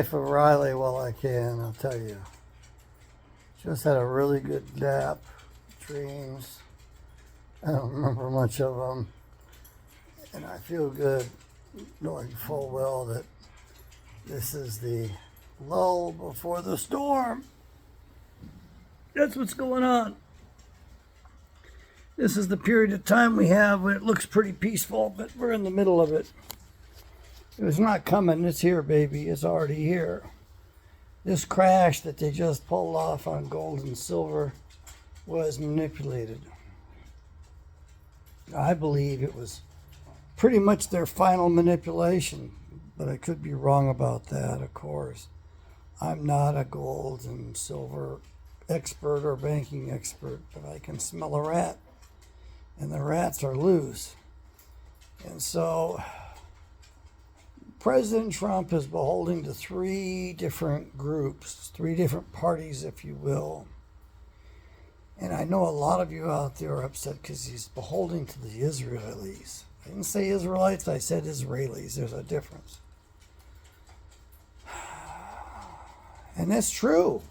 life of Riley while I can, I'll tell you. Just had a really good nap, dreams. I don't remember much of them. And I feel good knowing full well that this is the lull before the storm. That's what's going on. This is the period of time we have when it looks pretty peaceful, but we're in the middle of it. It's not coming, it's here, baby. It's already here. This crash that they just pulled off on gold and silver was manipulated. I believe it was pretty much their final manipulation, but I could be wrong about that, of course. I'm not a gold and silver expert or banking expert, but I can smell a rat, and the rats are loose. And so President Trump is beholden to three different groups, three different parties, if you will. And I know a lot of you out there are upset because he's beholden to the Israelis. I didn't say Israelites, I said Israelis. There's a difference. And that's true.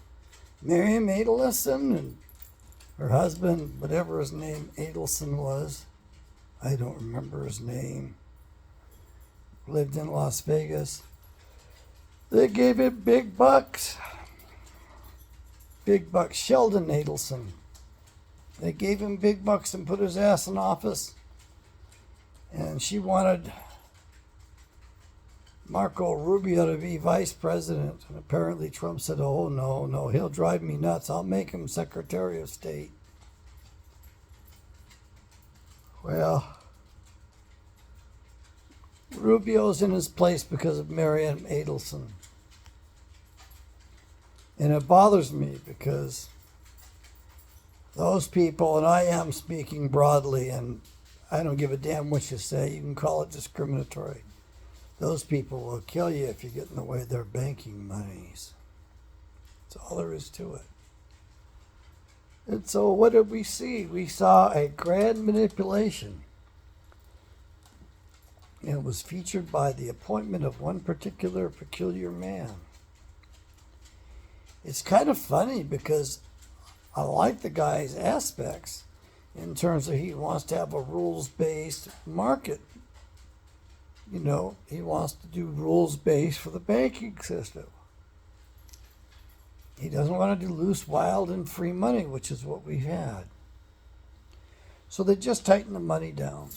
Miriam Adelson and her husband, whatever his name Adelson was, I don't remember his name, lived in Las Vegas. They gave him big bucks. Big bucks. Sheldon Adelson. They gave him big bucks and put his ass in office. And she wanted Marco Rubio to be vice president. And apparently Trump said, oh, no, he'll drive me nuts. I'll make him Secretary of State. Well, Rubio's in his place because of Marianne Adelson. And it bothers me because those people, and I am speaking broadly, and I don't give a damn what you say, you can call it discriminatory. Those people will kill you if you get in the way of their banking monies. That's all there is to it. And so what did we see? We saw a grand manipulation. And it was featured by the appointment of one particular peculiar man. It's kind of funny because I like the guy's aspects in terms of he wants to have a rules-based market. You know, he wants to do rules-based for the banking system. He doesn't want to do loose, wild, and free money, which is what we've had. So they just tighten the money down.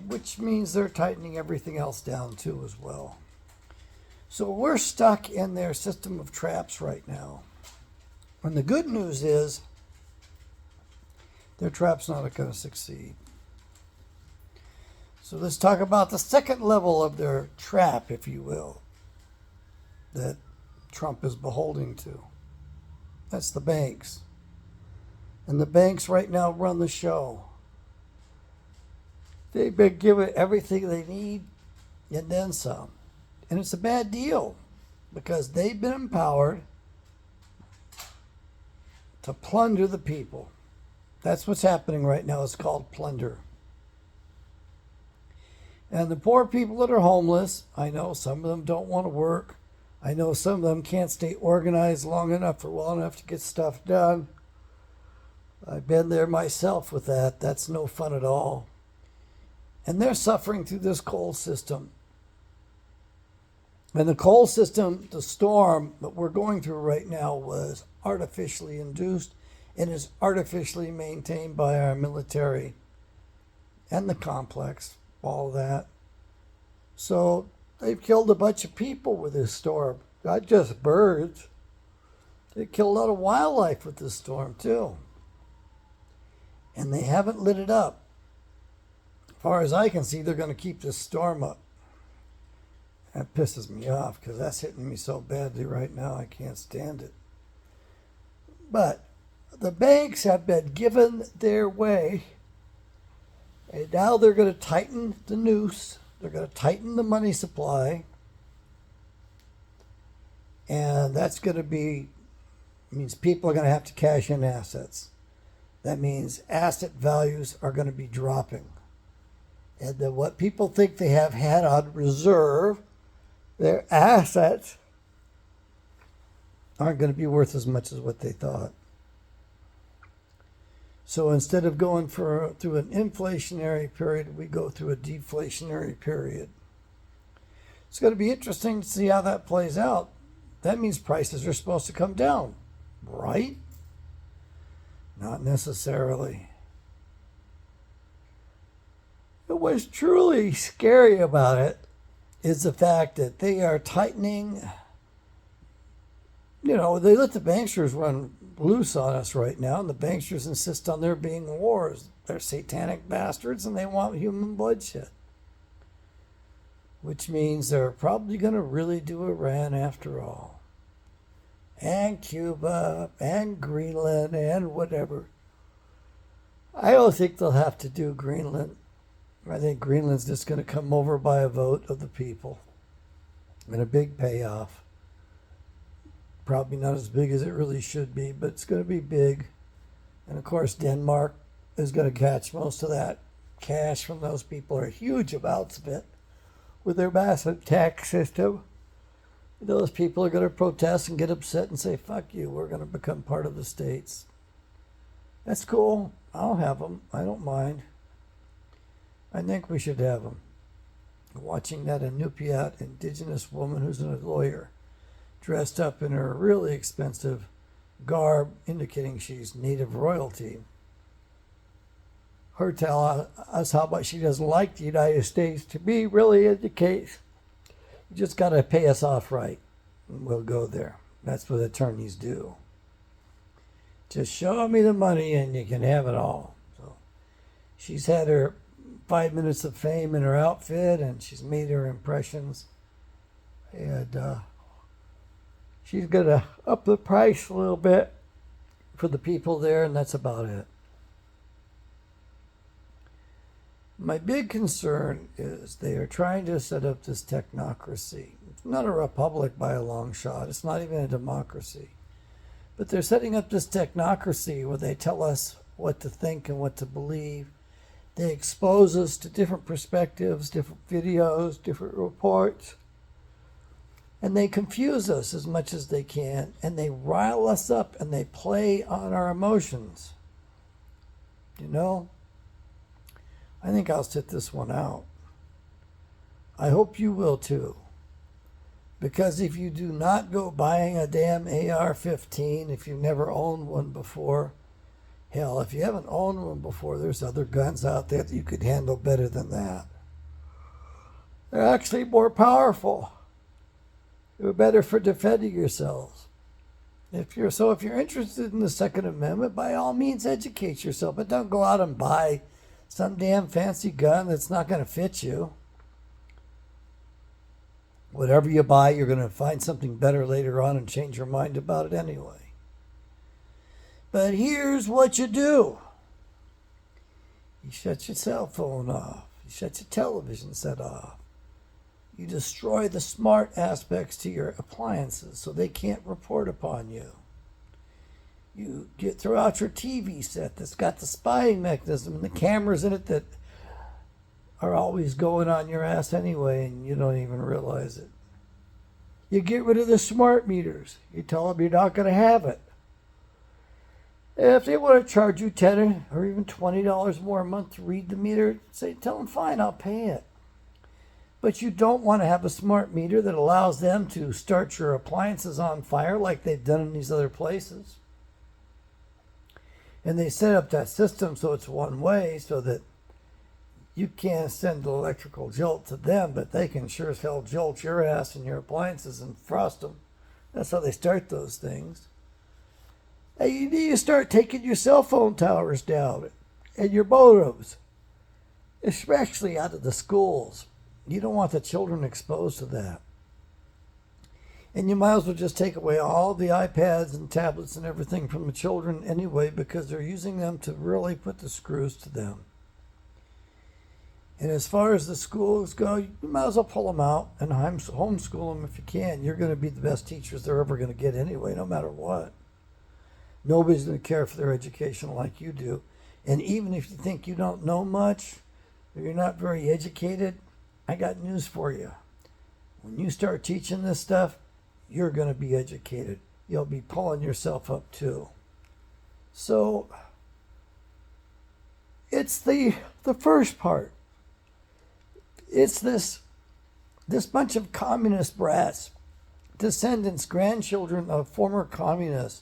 Which means they're tightening everything else down too as well. So we're stuck in their system of traps right now. And the good news is their trap's not going to succeed. So let's talk about the second level of their trap, if you will, that Trump is beholden to. That's the banks. And the banks right now run the show. They've been given everything they need and then some. And it's a bad deal because they've been empowered to plunder the people. That's what's happening right now. It's called plunder. And the poor people that are homeless, I know some of them don't want to work. I know some of them can't stay organized long enough or well enough to get stuff done. I've been there myself with that. That's no fun at all. And they're suffering through this coal system. And the coal system, the storm that we're going through right now was artificially induced and is artificially maintained by our military and the complex, all that. So they've killed a bunch of people with this storm, not just birds. They killed a lot of wildlife with this storm too. And they haven't lit it up. As far as I can see, they're going to keep this storm up. That pisses me off because that's hitting me so badly right now, I can't stand it. But the banks have been given their way, and now they're going to tighten the noose. They're going to tighten the money supply, and that's going to means people are going to have to cash in assets. That means asset values are going to be dropping. And then what people think they have had on reserve their assets aren't going to be worth as much as what they thought. So instead of going through an inflationary period, we go through a deflationary period. It's going to be interesting to see how that plays out. That means prices are supposed to come down, right? Not necessarily. What's truly scary about it is the fact that they are tightening. They let the banksters run loose on us right now, and the banksters insist on there being wars. They're satanic bastards, and they want human bloodshed. Which means they're probably going to really do Iran after all. And Cuba, and Greenland, and whatever. I don't think they'll have to do Greenland. I think Greenland's just going to come over by a vote of the people. And a big payoff. Probably not as big as it really should be, but it's going to be big. And of course, Denmark is going to catch most of that cash from those people, or huge amounts of it, with their massive tax system. Those people are going to protest and get upset and say, fuck you, we're going to become part of the states. That's cool. I'll have them. I don't mind. I think we should have them. Watching that Inupiat indigenous woman who's a lawyer, dressed up in her really expensive garb, indicating she's native royalty. Her tell us how much she doesn't like the United States, to me really indicates you just got to pay us off right, and we'll go there. That's what attorneys do. Just show me the money and you can have it all. So she's had her 5 minutes of fame in her outfit, and she's made her impressions. And she's going to up the price a little bit for the people there, and that's about it. My big concern is they are trying to set up this technocracy. It's not a republic by a long shot. It's not even a democracy. But they're setting up this technocracy where they tell us what to think and what to believe. They expose us to different perspectives, different videos, different reports. And they confuse us as much as they can. And they rile us up and they play on our emotions. I think I'll sit this one out. I hope you will too. Because if you do not go buying a damn AR-15, if you've never owned one before, hell, if you haven't owned one before, there's other guns out there that you could handle better than that. They're actually more powerful. They're better for defending yourselves. If you're interested in the Second Amendment, by all means educate yourself, but don't go out and buy some damn fancy gun that's not going to fit you. Whatever you buy, you're going to find something better later on and change your mind about it anyway. But here's what you do. You shut your cell phone off. You shut your television set off. You destroy the smart aspects to your appliances so they can't report upon you. You throw out your TV set that's got the spying mechanism and the cameras in it that are always going on your ass anyway, and you don't even realize it. You get rid of the smart meters. You tell them you're not going to have it. If they want to charge you $10 or even $20 more a month to read the meter, tell them, fine, I'll pay it. But you don't want to have a smart meter that allows them to start your appliances on fire like they've done in these other places. And they set up that system so it's one way so that you can't send an electrical jolt to them, but they can sure as hell jolt your ass and your appliances and frost them. That's how they start those things. And you need to start taking your cell phone towers down and your modems, especially out of the schools. You don't want the children exposed to that. And you might as well just take away all the iPads and tablets and everything from the children anyway, because they're using them to really put the screws to them. And as far as the schools go, you might as well pull them out and homeschool them if you can. You're going to be the best teachers they're ever going to get anyway, no matter what. Nobody's going to care for their education like you do. And even if you think you don't know much, or you're not very educated, I got news for you. When you start teaching this stuff, you're going to be educated. You'll be pulling yourself up too. So it's the first part. It's this bunch of communist brats, descendants, grandchildren of former communists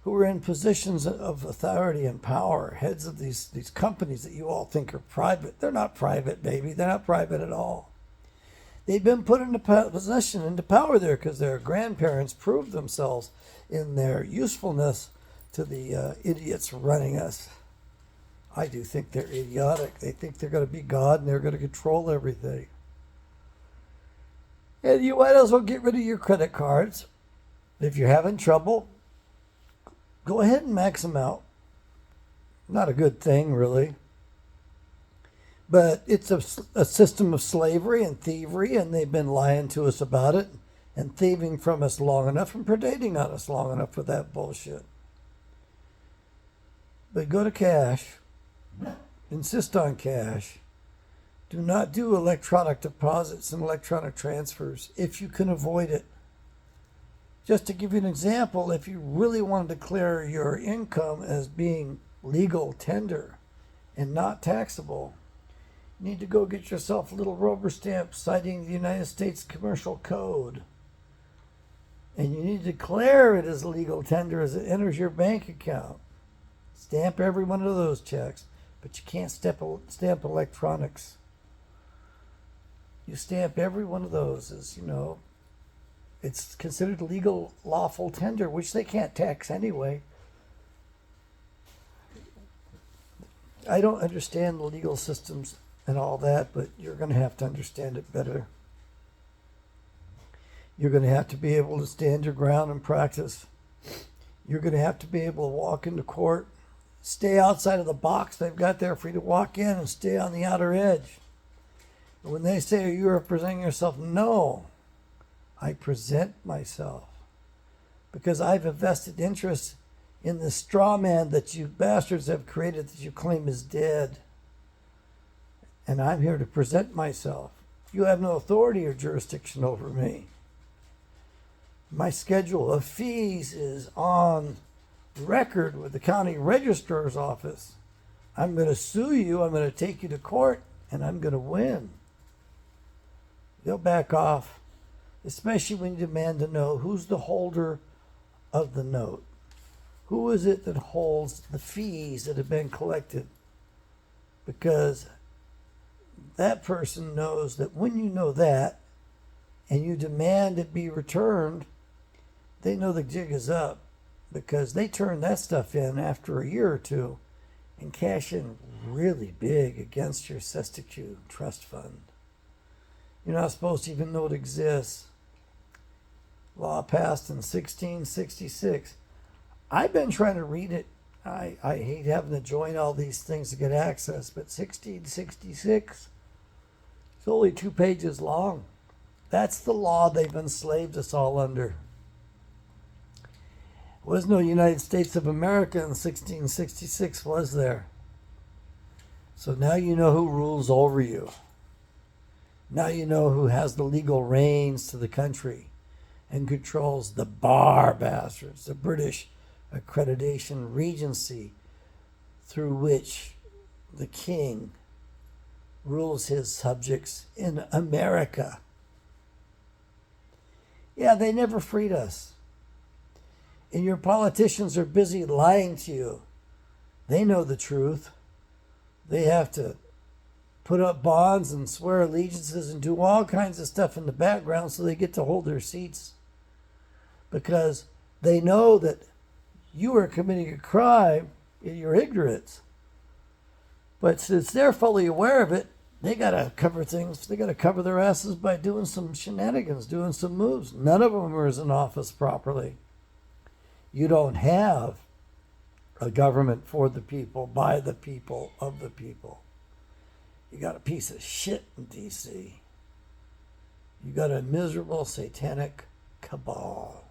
who are in positions of authority and power, heads of these companies that you all think are private. They're not private, baby. They're not private at all. They've been put into possession, into power there because their grandparents proved themselves in their usefulness to the idiots running us. I do think they're idiotic. They think they're going to be God and they're going to control everything. And you might as well get rid of your credit cards. If you're having trouble, go ahead and max them out. Not a good thing, really. But it's a system of slavery and thievery, and they've been lying to us about it and thieving from us long enough and predating on us long enough with that bullshit. But go to cash. Insist on cash. Do not do electronic deposits and electronic transfers if you can avoid it. Just to give you an example, if you really want to declare your income as being legal tender and not taxable, you need to go get yourself a little rubber stamp citing the United States Commercial Code. And you need to declare it as legal tender as it enters your bank account. Stamp every one of those checks, but you can't stamp electronics. You stamp every one of those as, it's considered legal, lawful tender, which they can't tax anyway. I don't understand the legal systems and all that, but you're going to have to understand it better. You're going to have to be able to stand your ground and practice. You're going to have to be able to walk into court, stay outside of the box they've got there for you to walk in, and stay on the outer edge. And when they say, are you representing yourself? No, I present myself because I've a vested interest in the straw man that you bastards have created that you claim is dead. And I'm here to present myself. You have no authority or jurisdiction over me. My schedule of fees is on record with the county registrar's office. I'm going to sue you, I'm going to take you to court, and I'm going to win. You'll back off, especially when you demand to know who's the holder of the note. Who is it that holds the fees that have been collected? Because that person knows that when you know that and you demand it be returned, they know the jig is up because they turn that stuff in after a year or two and cash in really big against your Sestacue trust fund. You're not supposed to even know it exists. Law passed in 1666. I've been trying to read it. I hate having to join all these things to get access, but 1666, it's only 2 pages long. That's the law they've enslaved us all under. There was no United States of America in 1666, was there? So now you know who rules over you. Now you know who has the legal reins to the country and controls the bar bastards, the British accreditation regency through which the king rules his subjects in America. Yeah, they never freed us. And your politicians are busy lying to you. They know the truth. They have to put up bonds and swear allegiances and do all kinds of stuff in the background so they get to hold their seats. Because they know that you are committing a crime in your ignorance. But since they're fully aware of it, they got to cover things. They got to cover their asses by doing some shenanigans, doing some moves. None of them are in office properly. You don't have a government for the people, by the people, of the people. You got a piece of shit in D.C. You got a miserable satanic cabal.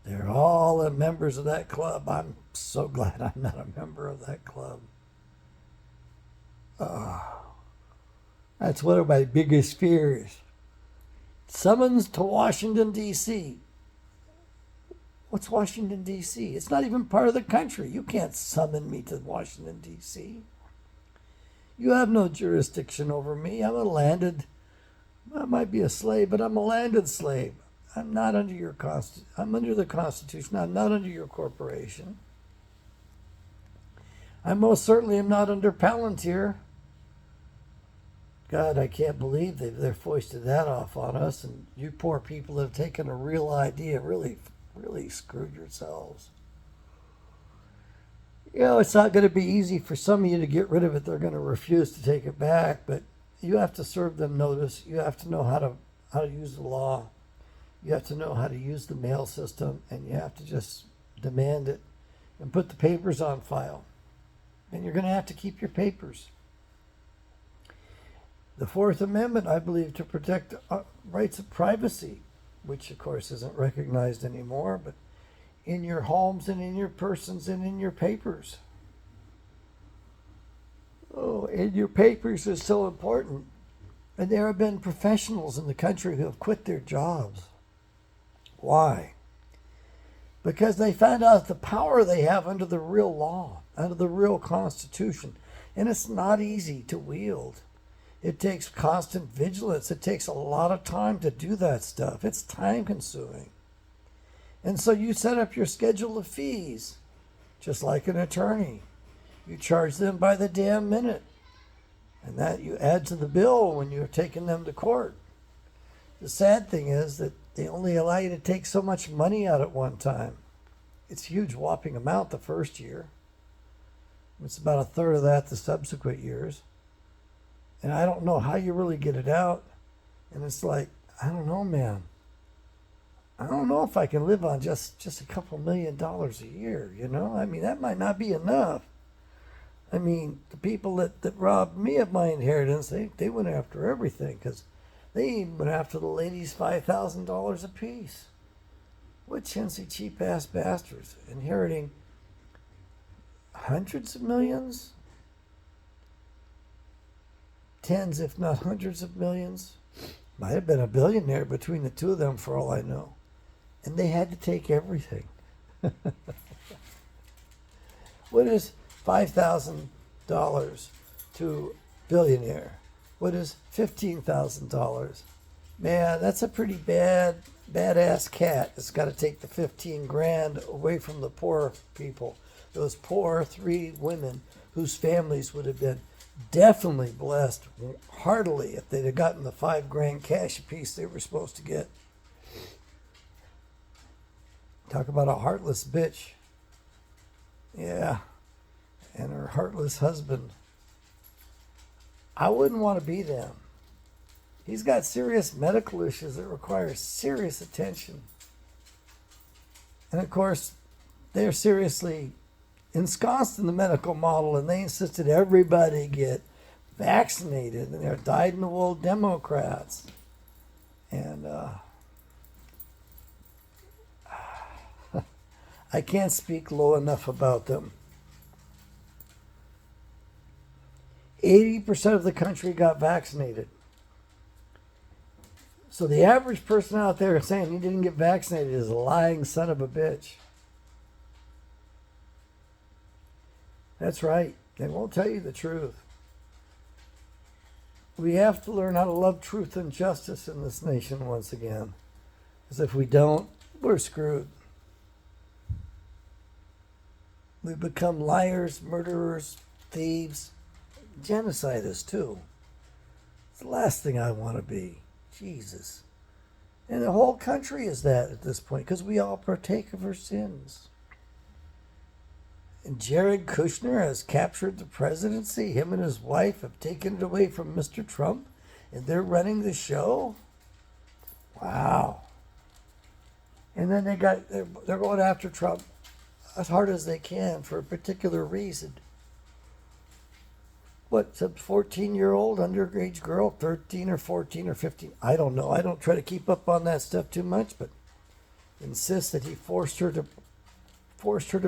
They're all members of that club. I'm so glad I'm not a member of that club. That's one of my biggest fears. Summons to Washington, D.C. What's Washington, D.C.? It's not even part of the country. You can't summon me to Washington, D.C. You have no jurisdiction over me. I'm a landed, I might be a slave, but I'm a landed slave. I'm not under your I'm under the Constitution. I'm not under your corporation. I most certainly am not under Palantir. God, I can't believe they're foisted that off on us, and you poor people have taken a real idea, really screwed yourselves. You know, it's not going to be easy for some of you to get rid of it. They're going to refuse to take it back, but you have to serve them notice. You have to know how to use the law. You have to know how to use the mail system, and you have to just demand it and put the papers on file. And you're going to have to keep your papers. The Fourth Amendment, I believe, to protect rights of privacy, which of course isn't recognized anymore, but in your homes and in your persons and in your papers. Oh, and your papers is so important. And there have been professionals in the country who have quit their jobs. Why? Because they found out the power they have under the real law, under the real Constitution. And it's not easy to wield. It takes constant vigilance. It takes a lot of time to do that stuff. It's time consuming. And so you set up your schedule of fees, just like an attorney. You charge them by the damn minute. And that you add to the bill when you're taking them to court. The sad thing is that they only allow you to take so much money out at one time. It's a huge whopping amount the first year. It's about a third of that the subsequent years. And I don't know how you really get it out. And it's like, I don't know, man. I don't know if I can live on just a couple $1 million a year, you know? I mean, that might not be enough. I mean, the people that robbed me of my inheritance, they went after everything, because they even went after the ladies $5,000 a piece. What chintzy cheap-ass bastards, inheriting hundreds of millions? Tens, if not hundreds of millions. Might have been a billionaire between the two of them, for all I know. And they had to take everything. What is $5,000 to billionaire? What is $15,000? Man, that's a pretty badass cat that's got to take the 15 grand away from the poor people. Those poor 3 women whose families would have been definitely blessed heartily if they'd have gotten the 5 grand cash a piece they were supposed to get. Talk about a heartless bitch. Yeah. And her heartless husband. I wouldn't want to be them. He's got serious medical issues that require serious attention. And of course, they're seriously ensconced in the medical model, and they insisted everybody get vaccinated, and they're dyed-in-the-wool Democrats. And I can't speak low enough about them. 80% of the country got vaccinated. So the average person out there saying he didn't get vaccinated is a lying son of a bitch. That's right. They won't tell you the truth. We have to learn how to love truth and justice in this nation once again. Because if we don't, we're screwed. We become liars, murderers, thieves, genocidists too. It's the last thing I want to be. Jesus. And the whole country is that at this point, because we all partake of our sins. And Jared Kushner has captured the presidency. Him and his wife have taken it away from Mr. Trump, and they're running the show. Wow. And then they're going after Trump as hard as they can for a particular reason. What's a 14-year-old underage girl, 13 or 14 or 15? I don't know. I don't try to keep up on that stuff too much, but insists that he forced her to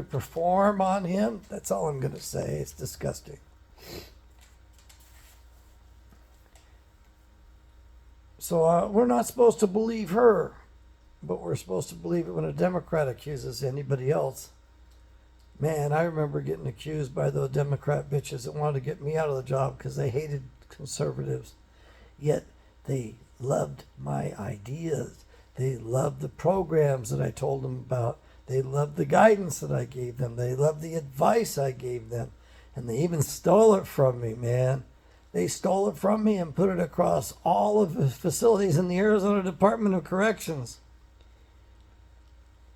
perform on him. That's all I'm going to say. It's disgusting. So we're not supposed to believe her, but we're supposed to believe it when a Democrat accuses anybody else. Man, I remember getting accused by those Democrat bitches that wanted to get me out of the job because they hated conservatives. Yet they loved my ideas. They loved the programs that I told them about. They loved the guidance that I gave them. They loved the advice I gave them. And they even stole it from me, man. They stole it from me and put it across all of the facilities in the Arizona Department of Corrections.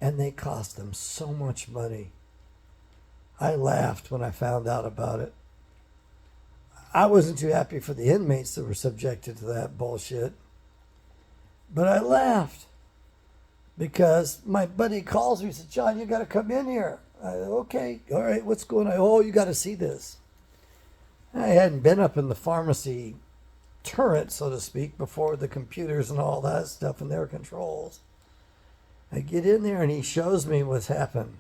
And they cost them so much money. I laughed when I found out about it. I wasn't too happy for the inmates that were subjected to that bullshit. But I laughed because my buddy calls me and says, John, you got to come in here. I said, okay, all right, what's going on? Oh, you got to see this. I hadn't been up in the pharmacy turret, so to speak, before the computers and all that stuff and their controls. I get in there and he shows me what's happened.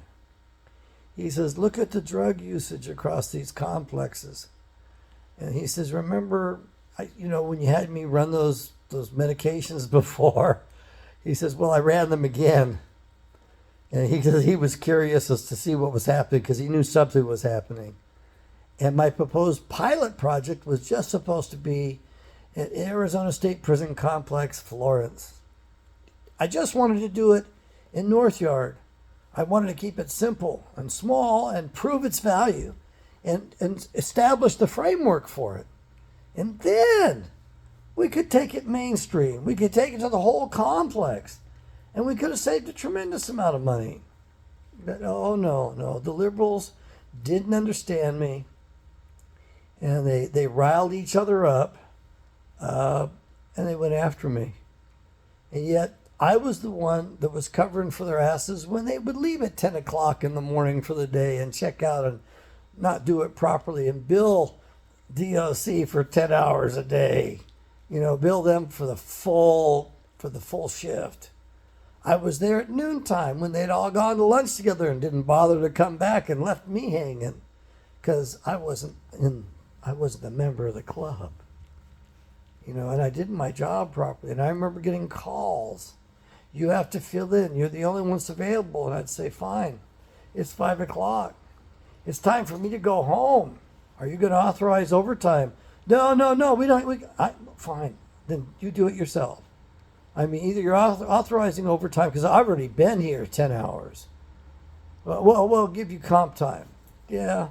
He says, look at the drug usage across these complexes. And he says, remember, when you had me run those medications before? He says, well, I ran them again. And he says he was curious as to see what was happening because he knew something was happening. And my proposed pilot project was just supposed to be at Arizona State Prison Complex, Florence. I just wanted to do it in North Yard. I wanted to keep it simple and small and prove its value and establish the framework for it. And then we could take it mainstream. We could take it to the whole complex. And we could have saved a tremendous amount of money. But oh, no. The liberals didn't understand me. And they riled each other up. And they went after me. And yet, I was the one that was covering for their asses when they would leave at 10 o'clock in the morning for the day and check out and not do it properly and bill DOC for 10 hours a day. Bill them for the full shift. I was there at noontime when they'd all gone to lunch together and didn't bother to come back and left me hanging because I wasn't a member of the club. And I did my job properly. And I remember getting calls. You have to fill in. You're the only ones available. And I'd say, fine. It's 5 o'clock. It's time for me to go home. Are you going to authorize overtime? No. We don't. Fine. Then you do it yourself. Either you're authorizing overtime because I've already been here 10 hours. Well, we'll give you comp time. Yeah.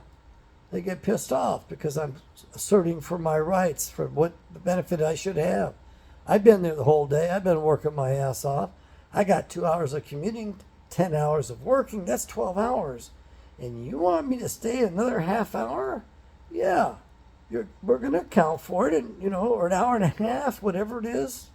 They get pissed off because I'm asserting for my rights, for what the benefit I should have. I've been there the whole day. I've been working my ass off. I got 2 hours of commuting, 10 hours of working. That's 12 hours. And you want me to stay another half hour? Yeah. We're going to account for it, or an hour and a half, whatever it is.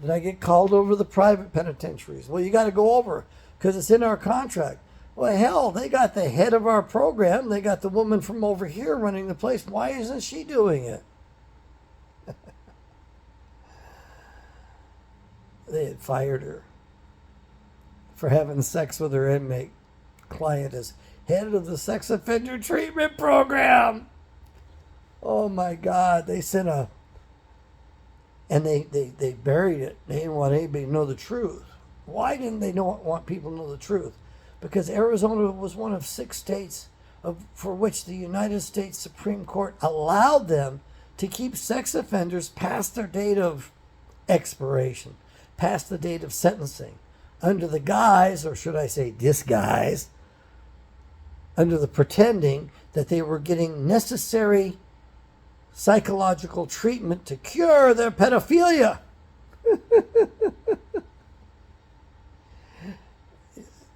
Then I get called over the private penitentiaries. Well, you got to go over because it's in our contract. Well, hell, they got the head of our program. They got the woman from over here running the place. Why isn't she doing it? They had fired her for having sex with her inmate client as head of the sex offender treatment program. Oh, my God. They sent and they buried it. They didn't want anybody to know the truth. Why didn't they want people to know the truth? Because Arizona was one of 6 states for which the United States Supreme Court allowed them to keep sex offenders past their date of expiration, past the date of sentencing, under the guise, or should I say disguise, under the pretending that they were getting necessary psychological treatment to cure their pedophilia.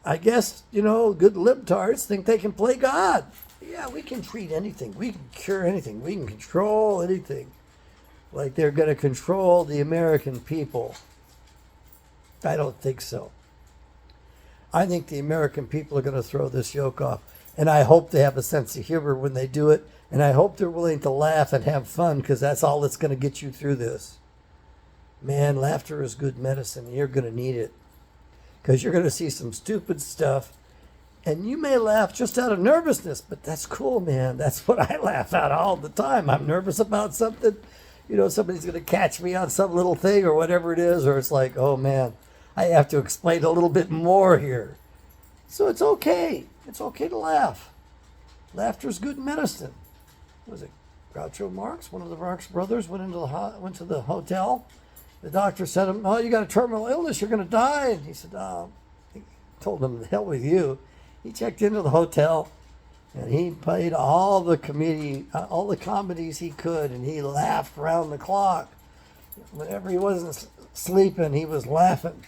I guess, good libtards think they can play God. Yeah, we can treat anything. We can cure anything. We can control anything. Like they're going to control the American people. I don't think so. I think the American people are going to throw this yoke off. And I hope they have a sense of humor when they do it. And I hope they're willing to laugh and have fun because that's all that's going to get you through this. Man, laughter is good medicine. You're going to need it. Because you're going to see some stupid stuff. And you may laugh just out of nervousness, but that's cool, man. That's what I laugh at all the time. I'm nervous about something. somebody's going to catch me on some little thing or whatever it is, or it's like, oh man, I have to explain a little bit more here. So it's okay. It's okay to laugh. Laughter's good medicine. Was it Groucho Marx? One of the Marx brothers went to the hotel. The doctor said to him, "Oh, you got a terminal illness. You're going to die." And he said, he told him, "The hell with you." He checked into the hotel, and he played all the comedies he could, and he laughed round the clock. Whenever he wasn't sleeping, he was laughing.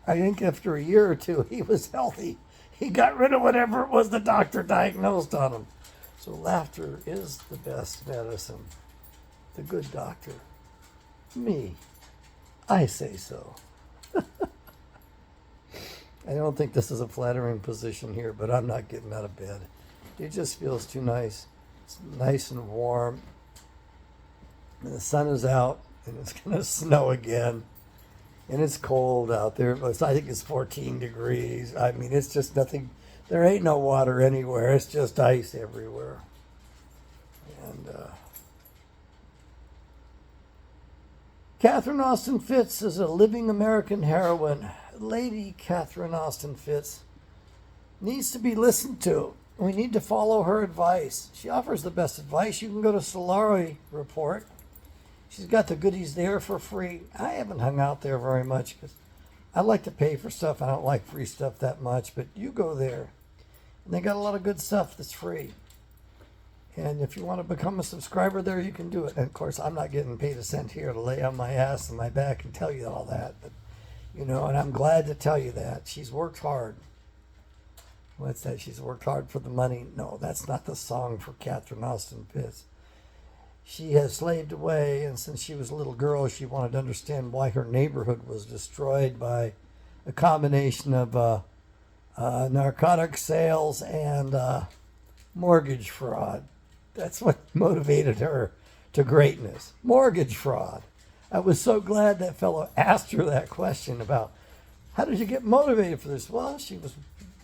I think after a year or two, he was healthy. He got rid of whatever it was the doctor diagnosed on him. So laughter is the best medicine. The good doctor. Me. I say so. I don't think this is a flattering position here, but I'm not getting out of bed. It just feels too nice. It's nice and warm. And the sun is out, and it's going to snow again. And it's cold out there. I think it's 14 degrees. I mean, it's just nothing. There ain't no water anywhere. It's just ice everywhere. And Catherine Austin Fitts is a living American heroine. Lady Catherine Austin Fitts needs to be listened to. We need to follow her advice. She offers the best advice. You can go to Solari Report. She's got the goodies there for free. I haven't hung out there very much because I like to pay for stuff. I don't like free stuff that much, but you go there. And they got a lot of good stuff that's free. And if you want to become a subscriber there, you can do it. And of course, I'm not getting paid a cent here to lay on my ass and my back and tell you all that. But, and I'm glad to tell you that. She's worked hard. What's that? She's worked hard for the money. No, that's not the song for Catherine Austin Fitts. She has slaved away, and since she was a little girl, she wanted to understand why her neighborhood was destroyed by a combination of narcotic sales and mortgage fraud. That's what motivated her to greatness. Mortgage fraud. I was so glad that fellow asked her that question about how did you get motivated for this? Well, she was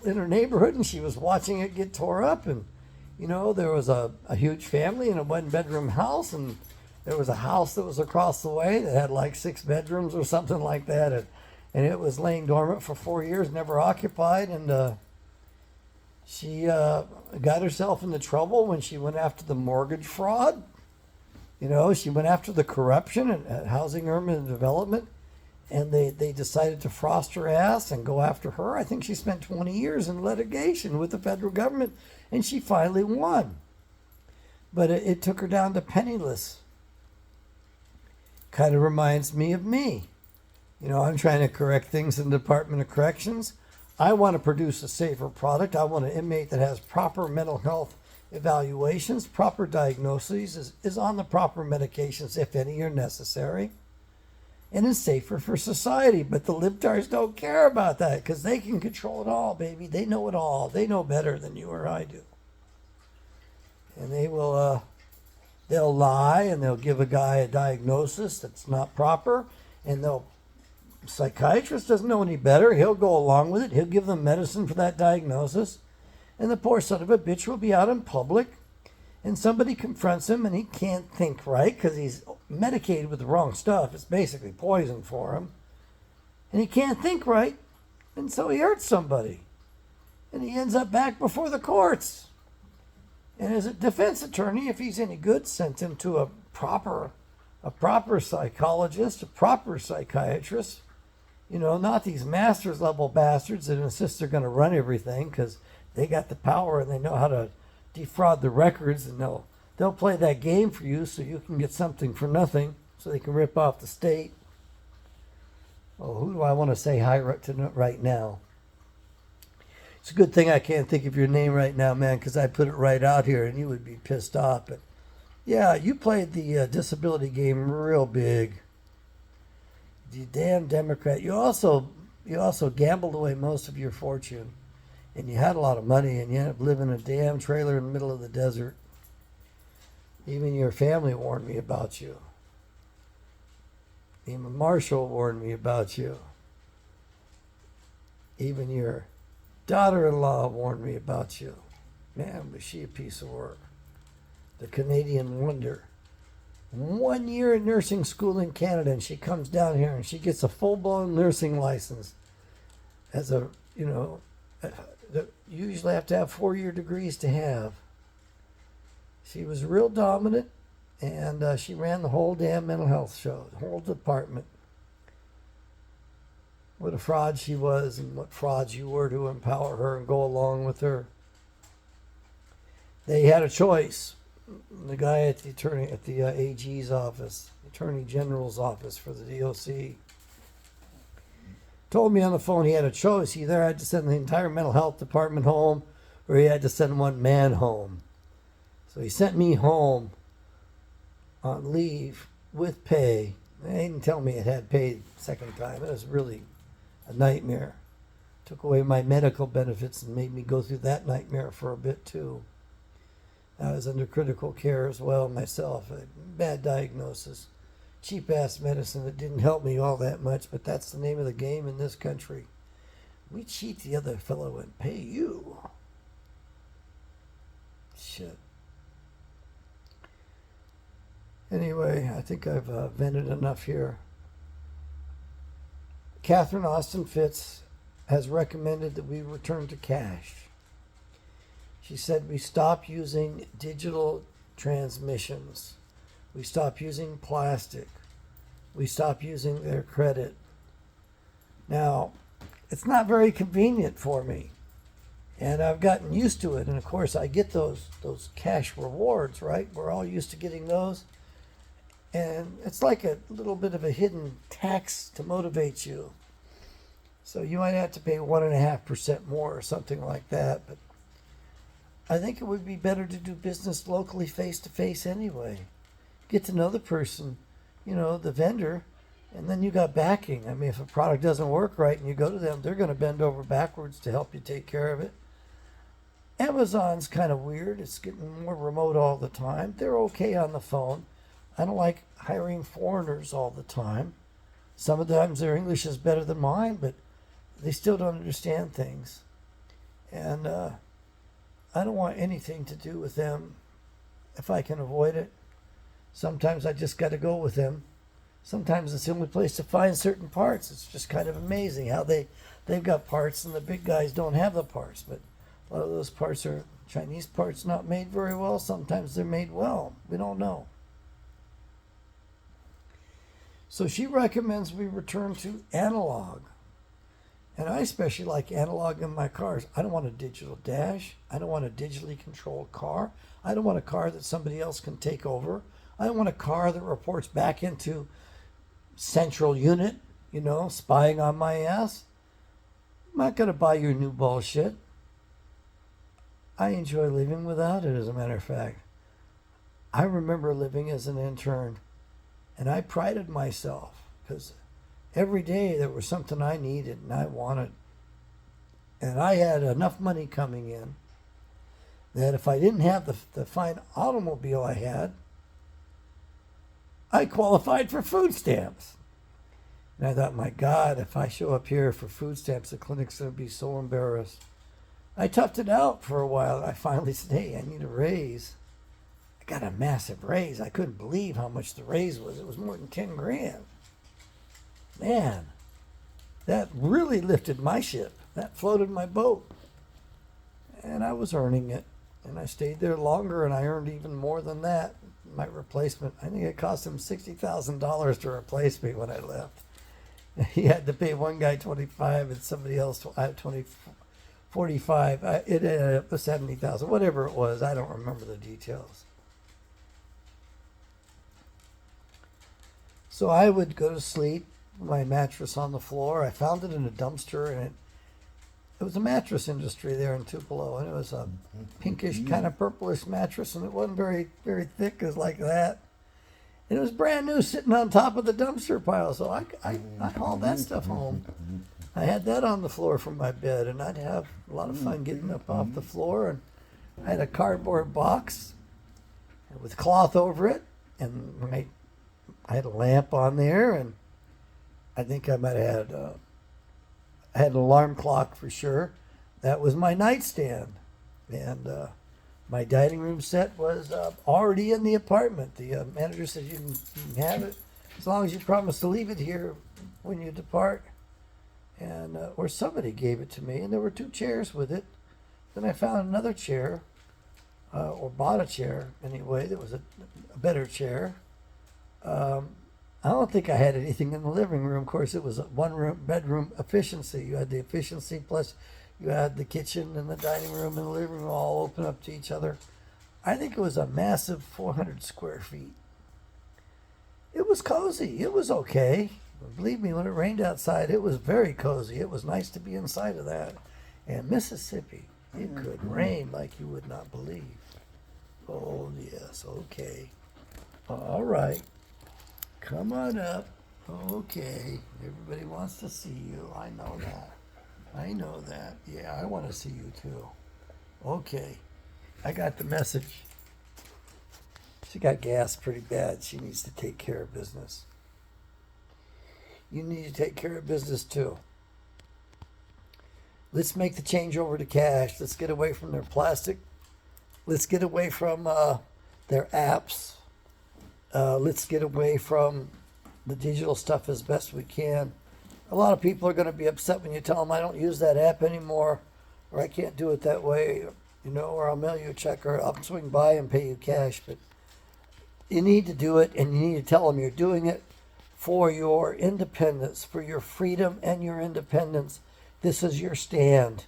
in her neighborhood and she was watching it get tore up, and there was a huge family in a one-bedroom house, and there was a house that was across the way that had like 6 bedrooms or something like that, and it was laying dormant for 4 years, never occupied, and she got herself into trouble when she went after the mortgage fraud. She went after the corruption at Housing Urban Development, and they decided to frost her ass and go after her. I think she spent 20 years in litigation with the federal government, and she finally won. But it took her down to penniless. Kind of reminds me of me. I'm trying to correct things in the Department of Corrections. I want to produce a safer product. I want an inmate that has proper mental health evaluations, proper diagnoses, is on the proper medications, if any are necessary, and is safer for society. But the libtards don't care about that because they can control it all, baby. They know it all. They know better than you or I do. And they'll lie, and they'll give a guy a diagnosis that's not proper, and psychiatrist doesn't know any better. He'll go along with it. He'll give them medicine for that diagnosis. And the poor son of a bitch will be out in public, and somebody confronts him, and he can't think right because he's medicated with the wrong stuff. It's basically poison for him. And he can't think right, and so he hurts somebody. And he ends up back before the courts. And as a defense attorney, if he's any good, sent him to a proper psychologist, a proper psychiatrist. Not these master's level bastards that insist they're going to run everything because they got the power and they know how to defraud the records, and they'll play that game for you so you can get something for nothing, so they can rip off the state. Oh, who do I want to say hi to right now? It's a good thing I can't think of your name right now, man, because I put it right out here and you would be pissed off. But yeah, you played the disability game real big. You damn Democrat. You also gambled away most of your fortune. And you had a lot of money, and you ended up living in a damn trailer in the middle of the desert. Even your family warned me about you. Even Marshall warned me about you. Even your daughter-in-law warned me about you. Man, was she a piece of work. The Canadian Wonder. 1 year in nursing school in Canada, and she comes down here and she gets a full-blown nursing license as a, you usually have to have 4-year degrees to have. She was real dominant, and she ran the whole damn mental health show, the whole department. What a fraud she was, and what frauds you were to empower her and go along with her. They had a choice. The guy at the AG's office, Attorney General's office for the DOC, told me on the phone he had a choice. He either had to send the entire mental health department home, or he had to send one man home. So he sent me home on leave with pay. They didn't tell me it had paid second time. It was really a nightmare. Took away my medical benefits and made me go through that nightmare for a bit too. I was under critical care as well myself. A bad diagnosis. Cheap-ass medicine that didn't help me all that much, but that's the name of the game in this country. We cheat the other fellow and pay you. Shit. Anyway, I think I've vented enough here. Catherine Austin Fitz has recommended that we return to cash. She said we stop using digital transmissions. We stop using plastic. We stop using their credit. Now, it's not very convenient for me. And I've gotten used to it. And of course, I get those cash rewards, right? We're all used to getting those. And it's like a little bit of a hidden tax to motivate you. So you might have to pay 1.5% more or something like that. But I think it would be better to do business locally, face to face anyway. Get to know the person, the vendor, and then you got backing. I mean, if a product doesn't work right and you go to them, they're going to bend over backwards to help you take care of it. Amazon's kind of weird. It's getting more remote all the time. They're okay on the phone. I don't like hiring foreigners all the time. Sometimes their English is better than mine, but they still don't understand things. And I don't want anything to do with them if I can avoid it. Sometimes I just got to go with them. Sometimes it's the only place to find certain parts. It's just kind of amazing how they've got parts and the big guys don't have the parts. But a lot of those parts are Chinese parts, not made very well. Sometimes they're made well. We don't know. So she recommends we return to analog. And I especially like analog in my cars. I don't want a digital dash. I don't want a digitally controlled car. I don't want a car that somebody else can take over. I don't want a car that reports back into central unit, spying on my ass. I'm not going to buy your new bullshit. I enjoy living without it, as a matter of fact. I remember living as an intern, and I prided myself because every day there was something I needed and I wanted. And I had enough money coming in that if I didn't have the fine automobile I had, I qualified for food stamps. And I thought, my God, if I show up here for food stamps, the clinic's going to be so embarrassed. I toughed it out for a while. I finally said, hey, I need a raise. I got a massive raise. I couldn't believe how much the raise was. It was more than 10 grand. Man, that really lifted my ship. That floated my boat. And I was earning it. And I stayed there longer, and I earned even more than that. My replacement, I think it cost him $60,000 to replace me when I left. He had to pay one guy 25 and somebody else 45. It ended up with 70,000, whatever it was. I don't remember the details. So I would go to sleep, my mattress on the floor. I found it in a dumpster, and it was a mattress industry there in Tupelo, and it was a pinkish, kind of purplish mattress, and it wasn't very, very thick. It was like that. And it was brand new, sitting on top of the dumpster pile. So I hauled that stuff home. I had that on the floor from my bed, and I'd have a lot of fun getting up off the floor. And I had a cardboard box with cloth over it, and I had a lamp on there, and I think I might have had I had an alarm clock for sure. That was my nightstand. And My dining room set was already in the apartment. The manager said you can have it as long as you promise to leave it here when you depart. And or somebody gave it to me, and there were 2 chairs with it. Then I found another chair, or bought a chair anyway. That was a better chair. I don't think I had anything in the living room. Of course, it was a 1 bedroom efficiency. You had the efficiency plus you had the kitchen and the dining room and the living room all open up to each other. I think it was a massive 400 square feet. It was cozy. It was okay. Believe me, when it rained outside, it was very cozy. It was nice to be inside of that. And Mississippi, it could rain like you would not believe. Oh, yes, okay. All right. Come on up. Okay. Everybody wants to see you. I know that. I know that. Yeah, I want to see you too. Okay. I got the message. She got gas pretty bad. She needs to take care of business. You need to take care of business too. Let's make the change over to cash. Let's get away from their plastic. Let's get away from their apps. Let's get away from the digital stuff as best we can. A lot of people are going to be upset when you tell them I don't use that app anymore, or I can't do it that way, or I'll mail you a check, or I'll swing by and pay you cash. But you need to do it, and you need to tell them you're doing it for your independence, for your freedom and your independence. This is your stand.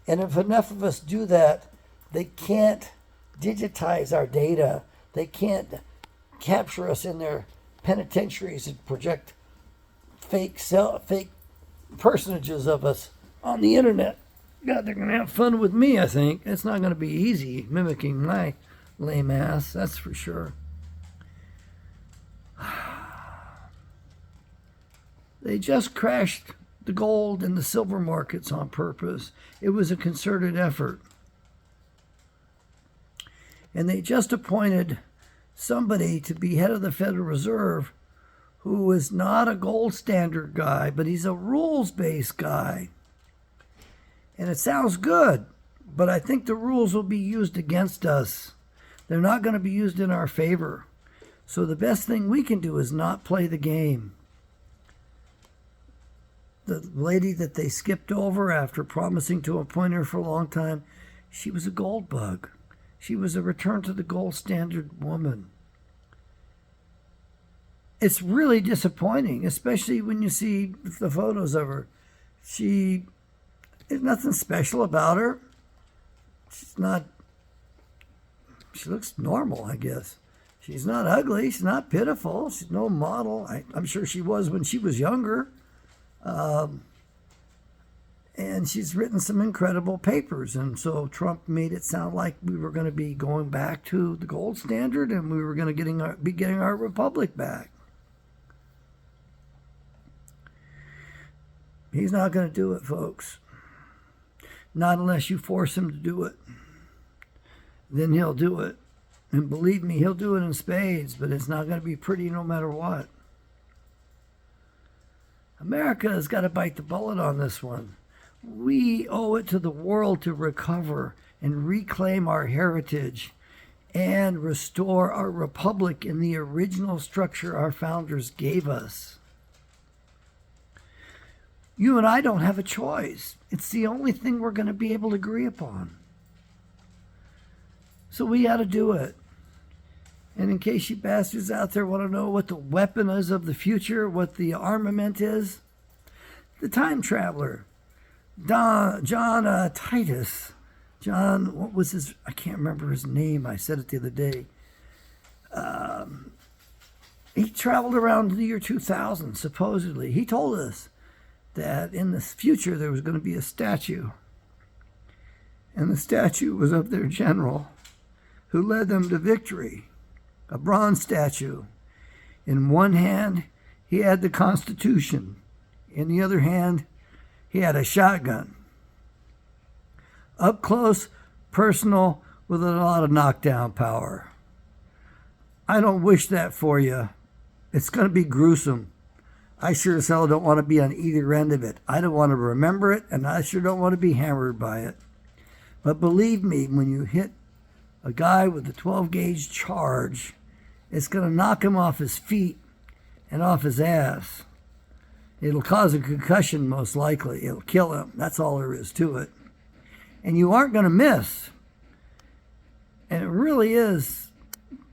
And if enough of us do that, they can't digitize our data. They can't capture us in their penitentiaries and project fake personages of us on the internet. God, they're going to have fun with me, I think. It's not going to be easy mimicking my lame ass, that's for sure. They just crashed the gold and the silver markets on purpose. It was a concerted effort. And they just appointed somebody to be head of the Federal Reserve who is not a gold standard guy, but he's a rules-based guy. And it sounds good, but I think the rules will be used against us. They're not going to be used in our favor. So the best thing we can do is not play the game. The lady that they skipped over after promising to appoint her for a long time, she was a gold bug. She was a return to the gold standard woman. It's really disappointing, especially when you see the photos of her. There's nothing special about her. She looks normal, I guess. She's not ugly. She's not pitiful. She's no model. I'm sure she was when she was younger. And she's written some incredible papers. And so Trump made it sound like we were going to be going back to the gold standard and we were going to be getting our republic back. He's not going to do it, folks. Not unless you force him to do it. Then he'll do it. And believe me, he'll do it in spades, but it's not going to be pretty no matter what. America has got to bite the bullet on this one. We owe it to the world to recover and reclaim our heritage and restore our republic in the original structure our founders gave us. You and I don't have a choice. It's the only thing we're going to be able to agree upon. So we got to do it. And in case you bastards out there want to know what the weapon is of the future, what the armament is, the time traveler, John Titus. John, what was his? I can't remember his name. I said it the other day. He traveled around the year 2000, supposedly. He told us that in the future there was going to be a statue. And the statue was of their general who led them to victory. A bronze statue. In one hand, he had the Constitution. In the other hand, he had a shotgun. Up close, personal, with a lot of knockdown power. I don't wish that for you. It's going to be gruesome. I sure as hell don't want to be on either end of it. I don't want to remember it, and I sure don't want to be hammered by it. But believe me, when you hit a guy with a 12 gauge charge. It's going to knock him off his feet and off his ass. It'll cause a concussion, most likely. It'll kill him. That's all there is to it. And you aren't going to miss. And it really is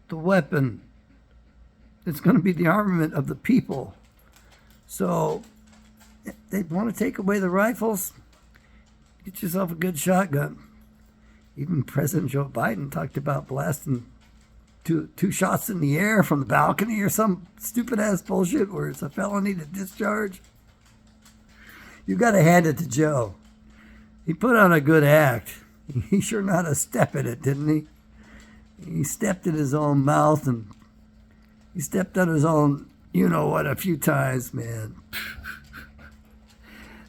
the weapon. It's going to be the armament of the people. So if they want to take away the rifles, get yourself a good shotgun. Even President Joe Biden talked about blasting two shots in the air from the balcony or some stupid ass bullshit where it's a felony to discharge. You got to hand it to Joe. He put on a good act. He sure know how to step in it, didn't he? He stepped in his own mouth and he stepped on his own, you know what, a few times, man.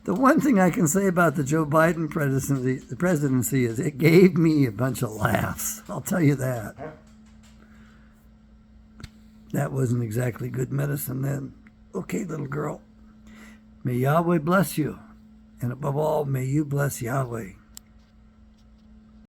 The one thing I can say about the Joe Biden presidency is it gave me a bunch of laughs. I'll tell you that. That wasn't exactly good medicine then. Okay, little girl. May Yahweh bless you. And above all, may you bless Yahweh.